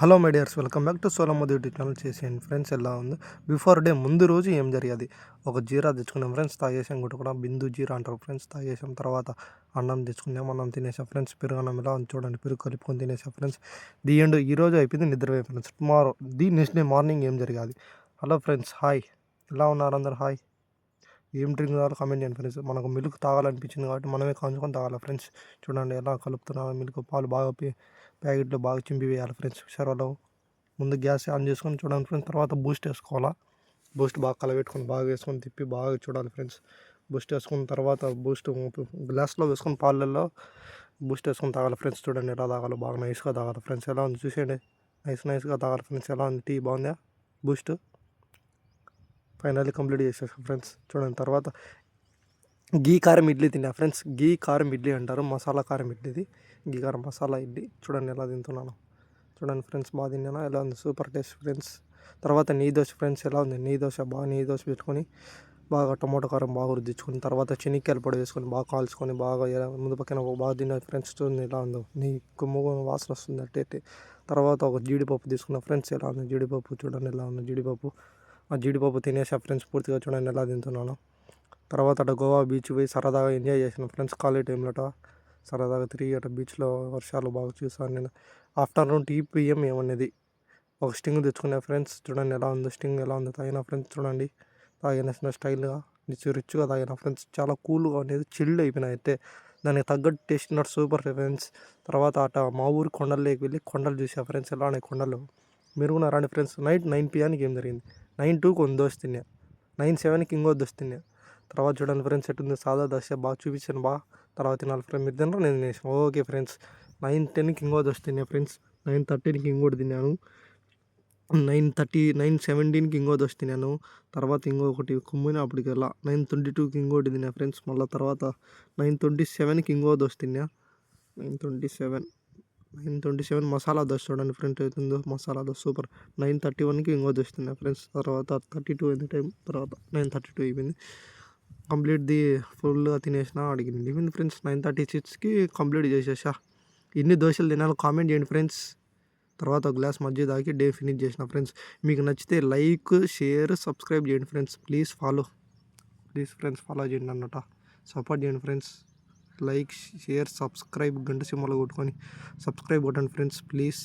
Hello my dears, welcome back to సోలమ్మది YouTube channel. చేసేయండి friends. ఎలా ఉంది బిఫోర్ డే ముందు రోజు ఏం జరిగేది? ఒక జీరా తెచ్చుకున్నాం ఫ్రెండ్స్, తాగేసాం. కూడా బిందు జీరా అంటారు ఫ్రెండ్స్. తాగేసాం. తర్వాత అన్నం తెచ్చుకున్నాం, అన్నం తినేసాం ఫ్రెండ్స్. పెరుగు అన్నం ఎలా ఉంది చూడండి, పెరుగు కలుపుకొని తినేసాం ఫ్రెండ్స్. ది ఎండ్ ఈ రోజు అయిపోయింది, నిద్రపోయి friends. Tomorrow next day morning ఏం జరిగేది? Hello friends, hi. ఎలా ఉన్నారు అందరు? హాయ్. ఏం డ్రింక్ కావాలో కామెంట్ చేయండి ఫ్రెండ్స్. మనకు మిల్క్ తాగాలనిపించింది కాబట్టి మనమే కాంచుకొని తాగాలి ఫ్రెండ్స్. చూడండి ఎలా కలుపుతున్నాను మిల్క్. పాలు బాగా ప్యాకెట్లో బాగా చింపి వేయాలి ఫ్రెండ్స్. సర్వలో ముందు గ్యాస్ ఆన్ చేసుకొని చూడండి ఫ్రెండ్స్. తర్వాత బూస్ట్ వేసుకోవాలా. బూస్ట్ బాగా కలబెట్టుకొని బాగా వేసుకొని తిప్పి బాగా చూడాలి ఫ్రెండ్స్. బూస్ట్ వేసుకున్న తర్వాత బూస్ట్ గ్లాస్లో వేసుకొని పాలల్లో బూస్ట్ వేసుకొని తాగాలి ఫ్రెండ్స్. చూడండి ఎలా తాగాలో, బాగా నైస్గా తాగాలి ఫ్రెండ్స్. ఎలా ఉంది చూసేయండి, నైస్గా తాగాలి ఫ్రెండ్స్. ఎలా ఉంది టీ? బాగుందా బూస్ట్? ఫైనల్లీ కంప్లీట్ చేసేసాం ఫ్రెండ్స్. చూడండి తర్వాత గీ కారం ఇడ్లీ తిన్నా ఫ్రెండ్స్. గీ కారం ఇడ్లీ అంటారు, మసాలా కారం ఇడ్లీది. గీ కారం మసాలా ఇడ్లీ. చూడండి ఎలా తింటున్నాను. చూడండి ఫ్రెండ్స్, బాగా తిన్నాను. ఎలా ఉంది? Super taste friends. తర్వాత నెయ్యి దోశ ఫ్రెండ్స్. ఎలా ఉంది నెయ్యి దోశ? బాగా నెయ్యి దోశ పెట్టుకొని బాగా టమోటో కారం బాగా రుద్దించుకొని తర్వాత చెనిక్కాయల పొడి వేసుకొని బాగా కాల్చుకొని బాగా ముందు పక్కన బాగా తిన్నా ఫ్రెండ్స్. చూడండి ఎలా ఉందో, నీ కుమ్ము వాసన వస్తుంది అట్టయితే. తర్వాత ఒక జీడిపప్పు తీసుకున్న ఫ్రెండ్స్. ఎలా ఉంది జీడిపప్పు? చూడండి ఎలా ఉంది జీడిపప్పు. ఆ జీడిపప్పు తినేసా ఫ్రెండ్స్ పూర్తిగా. చూడండి ఎలా తింటున్నాను. తర్వాత అటు గోవా బీచ్ పోయి సరదాగా ఎంజాయ్ చేసిన ఫ్రెండ్స్. కాలేజ్ టైంలో సరదాగా తిరిగి అటు బీచ్లో వర్షాలు బాగా చూసాను నేను. ఆఫ్టర్నూన్ టీ పిఎం ఏమనేది ఒక స్టింగ్ తెచ్చుకున్నా ఫ్రెండ్స్. చూడండి ఎలా ఉందో స్టింగ్. ఎలా ఉందో తాగిన ఫ్రెండ్స్. చూడండి తాగిన స్టైల్గా రిచ్గా తాగిన ఫ్రెండ్స్. చాలా కూల్గా ఉండేది, చిల్డ్ అయిపోయినా అయితే. దానికి తగ్గట్టు టేస్ట్ నట్ సూపర్ ఫ్రెండ్స్. తర్వాత అట మా ఊరు కొండల్లోకి వెళ్ళి కొండలు చూసా ఫ్రెండ్స్. ఎలా ఉన్నాయి కొండలు? మీరు కూడా రండి ఫ్రెండ్స్. నైట్ 9 PM ఏం జరిగింది? 9-2 ఒక దోశ తిన్నా, 9-7 ఇంకో దోశ తిన్నా. తర్వాత చూడండి ఫ్రెండ్స్ ఎట్టుంది సాదా దోశ. బాగా చూపించాను బాగా. తర్వాత తినాలి ఫ్రెండ్. మీరు తినరు, నేను తినేసాను. Okay friends. 9-10 ఇంకో దోశ తిన్నా ఫ్రెండ్స్. 9-13 ఇంకోటి తిన్నాను. 9-17 ఇంకో దోశ తిన్నాను. తర్వాత ఇంకొకటి కుమ్మిన అప్పటికల్లా 9-22 ఇంకోటి తిన్నా ఫ్రెండ్స్. మళ్ళీ తర్వాత 9-27 ఇంకో దోశ తిన్నా. 9-27 మసాలా దోశ. చూడండి ఫ్రెండ్స్ అవుతుందో మసాలా దోశ సూపర్. 9-31 ఇంకో దోశ తిన్నా ఫ్రెండ్స్. తర్వాత 32 అయింది టైం. తర్వాత 9-32 అయిపోయింది. కంప్లీట్ది ఫుల్గా తినేసిన. అడిగింది ఇవ్వండి ఫ్రెండ్స్. 9-36 కంప్లీట్ చేసేసా. ఎన్ని దోశలు తినాలో కామెంట్ చేయండి ఫ్రెండ్స్. తర్వాత ఒక గ్లాస్ మజ్జిగ తాగి డే ఫినిష్ చేసిన ఫ్రెండ్స్. మీకు నచ్చితే లైక్, షేర్, సబ్స్క్రైబ్ చేయండి ఫ్రెండ్స్. ప్లీజ్ ఫ్రెండ్స్ ఫాలో చేయండి అన్నట. సపోర్ట్ చేయండి ఫ్రెండ్స్. లైక్, షేర్, సబ్స్క్రైబ్, గంట సింబల్ కొట్టుకొని సబ్స్క్రైబ్ కొట్టండి ఫ్రెండ్స్ ప్లీజ్.